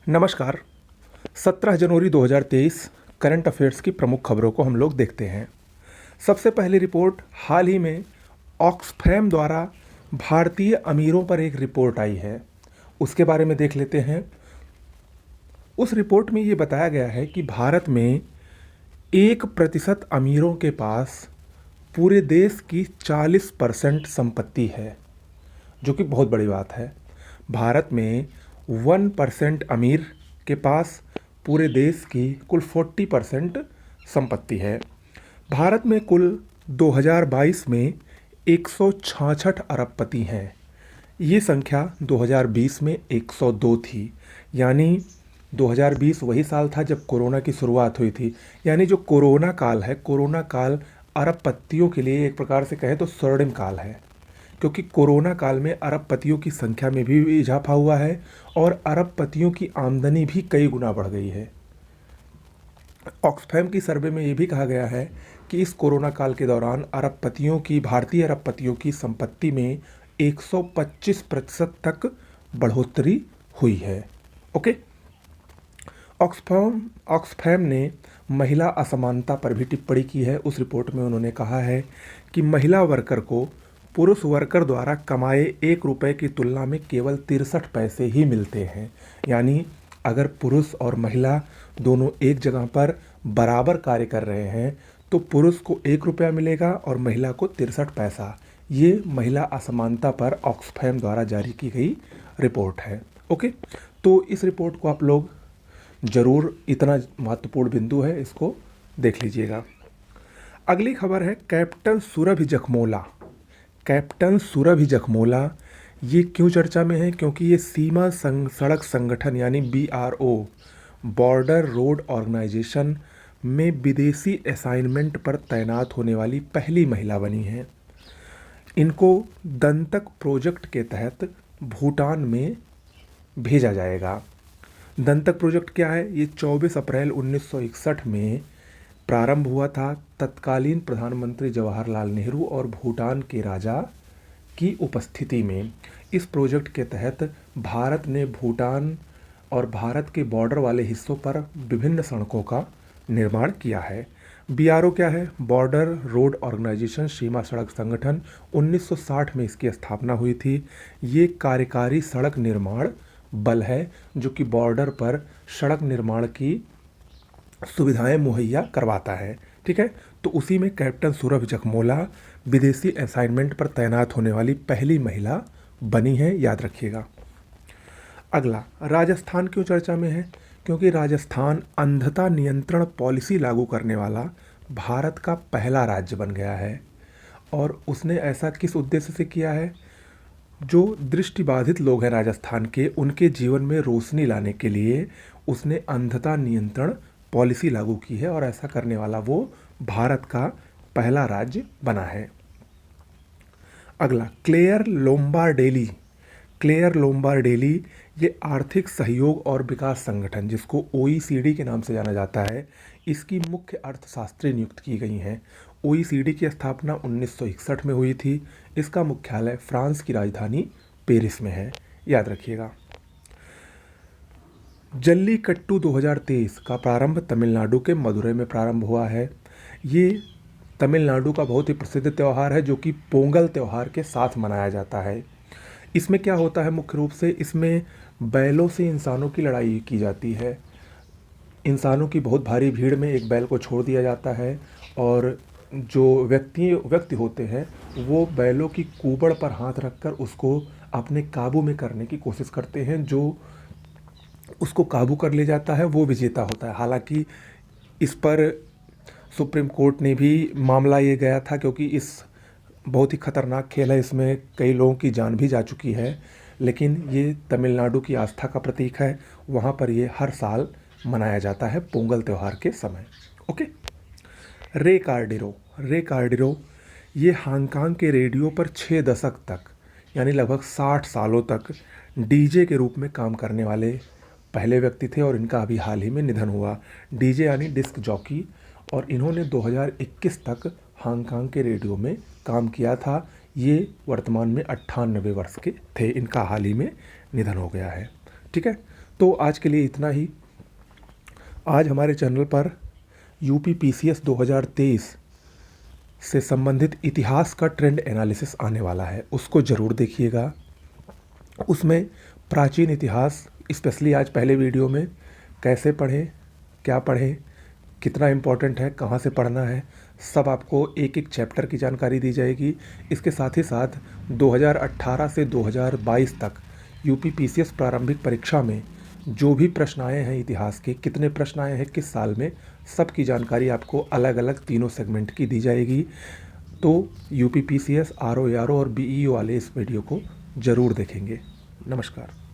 नमस्कार। 17 जनवरी 2023 current affairs की प्रमुख खबरों को हम लोग देखते हैं। सबसे पहली रिपोर्ट हाल ही में ऑक्सफैम द्वारा भारतीय अमीरों पर एक रिपोर्ट आई है, उसके बारे में देख लेते हैं। उस रिपोर्ट में ये बताया गया है कि भारत में 1% अमीरों के पास पूरे देश की 40% संपत्ति है, जो कि बहुत बड़ी बात है। भारत में 1% अमीर के पास पूरे देश की कुल 40% संपत्ति है। भारत में कुल 2022 में 166 अरबपति हैं। ये संख्या 2020 में 102 थी, यानी 2020 वही साल था जब कोरोना की शुरुआत हुई थी। यानी जो कोरोना काल है, कोरोना काल अरबपतियों के लिए एक प्रकार से कहें तो स्वर्णिम काल है, क्योंकि कोरोना काल में अरबपतियों की संख्या में भी इजाफा हुआ है और अरबपतियों की आमदनी भी कई गुना बढ़ गई है। ऑक्सफैम की सर्वे में ये भी कहा गया है कि इस कोरोना काल के दौरान भारतीय अरबपतियों की संपत्ति में 125% तक बढ़ोतरी हुई है। ओके। ऑक्सफैम ने महिला असमानता पर भी टिप्पणी की है। उस रिपोर्ट में उन्होंने कहा है कि महिला वर्कर को पुरुष वर्कर द्वारा कमाए 1 रुपये की तुलना में केवल 63 पैसे ही मिलते हैं। यानी अगर पुरुष और महिला दोनों एक जगह पर बराबर कार्य कर रहे हैं तो पुरुष को 1 रुपया मिलेगा और महिला को 63 पैसा। ये महिला असमानता पर ऑक्सफैम द्वारा जारी की गई रिपोर्ट है। ओके, तो इस रिपोर्ट को आप लोग ज़रूर, इतना महत्वपूर्ण बिंदु है, इसको देख लीजिएगा। अगली खबर है कैप्टन सुरभि जखमोला। कैप्टन सुरभि जखमोला ये क्यों चर्चा में है? क्योंकि ये सीमा सड़क संगठन यानी BRO, बॉर्डर रोड ऑर्गेनाइजेशन में विदेशी असाइनमेंट पर तैनात होने वाली पहली महिला बनी हैं। इनको दंतक प्रोजेक्ट के तहत भूटान में भेजा जाएगा। दंतक प्रोजेक्ट क्या है? ये 24 अप्रैल 1961 में प्रारंभ हुआ था। तत्कालीन प्रधानमंत्री जवाहरलाल नेहरू और भूटान के राजा की उपस्थिति में इस प्रोजेक्ट के तहत भारत ने भूटान और भारत के बॉर्डर वाले हिस्सों पर विभिन्न सड़कों का निर्माण किया है। BRO क्या है? बॉर्डर रोड ऑर्गेनाइजेशन, सीमा सड़क संगठन। 1960 में इसकी स्थापना हुई थी। ये कार्यकारी सड़क निर्माण बल है जो कि बॉर्डर पर सड़क निर्माण की सुविधाएं मुहैया करवाता है। ठीक है, तो उसी में कैप्टन सुरभि जखमोला विदेशी असाइनमेंट पर तैनात होने वाली पहली महिला बनी है, याद रखिएगा। अगला, राजस्थान क्यों चर्चा में है? क्योंकि राजस्थान अंधता नियंत्रण पॉलिसी लागू करने वाला भारत का पहला राज्य बन गया है। और उसने ऐसा किस उद्देश्य से किया है? जो दृष्टिबाधित लोग हैं राजस्थान के, उनके जीवन में रोशनी लाने के लिए उसने अंधता नियंत्रण पॉलिसी लागू की है और ऐसा करने वाला वो भारत का पहला राज्य बना है। अगला, क्लेयर लोम्बार्डेली। क्लेयर लोम्बार्डेली ये आर्थिक सहयोग और विकास संगठन, जिसको OECD के नाम से जाना जाता है, इसकी मुख्य अर्थशास्त्री नियुक्त की गई हैं। OECD की स्थापना 1961 में हुई थी। इसका मुख्यालय फ्रांस की राजधानी पेरिस में है, याद रखिएगा। जल्लीकट्टू 2023 का प्रारंभ तमिलनाडु के मदुरै में प्रारंभ हुआ है। ये तमिलनाडु का बहुत ही प्रसिद्ध त्यौहार है जो कि पोंगल त्यौहार के साथ मनाया जाता है। इसमें क्या होता है? मुख्य रूप से इसमें बैलों से इंसानों की लड़ाई की जाती है। इंसानों की बहुत भारी भीड़ में एक बैल को छोड़ दिया जाता है और जो व्यक्ति होते हैं वो बैलों की कूबड़ पर हाथ रखकर उसको अपने काबू में करने की कोशिश करते हैं। जो उसको काबू कर ले जाता है वो विजेता होता है। हालांकि इस पर सुप्रीम कोर्ट ने भी मामला ये गया था, क्योंकि इस बहुत ही खतरनाक खेल है, इसमें कई लोगों की जान भी जा चुकी है। लेकिन ये तमिलनाडु की आस्था का प्रतीक है। वहाँ पर ये हर साल मनाया जाता है पोंगल त्यौहार के समय। ओके। रे कार्डिरो ये हांगकांग के रेडियो पर 6 दशक तक यानी लगभग 60 सालों तक DJ के रूप में काम करने वाले पहले व्यक्ति थे और इनका अभी हाल ही में निधन हुआ। DJ यानी डिस्क जॉकी, और इन्होंने 2021 तक हांगकांग के रेडियो में काम किया था। ये वर्तमान में 98 वर्ष के थे। इनका हाल ही में निधन हो गया है। ठीक है, तो आज के लिए इतना ही। आज हमारे चैनल पर यूपी पीसीएस 2023 से संबंधित इतिहास का ट्रेंड एनालिसिस आने वाला है, उसको ज़रूर देखिएगा। उसमें प्राचीन इतिहास, स्पेशली आज पहले वीडियो में कैसे पढ़ें, क्या पढ़ें, कितना इम्पोर्टेंट है, कहाँ से पढ़ना है, सब आपको एक एक चैप्टर की जानकारी दी जाएगी। इसके साथ ही साथ 2018 से 2022 तक यूपी पीसीएस प्रारंभिक परीक्षा में जो भी प्रश्न आए हैं इतिहास के, कितने प्रश्न आए हैं किस साल में, सब की जानकारी आपको अलग अलग तीनों सेगमेंट की दी जाएगी। तो यूपी पीसीएस, आरओ, एआरओ और बीईओ वाले इस वीडियो को ज़रूर देखेंगे। नमस्कार।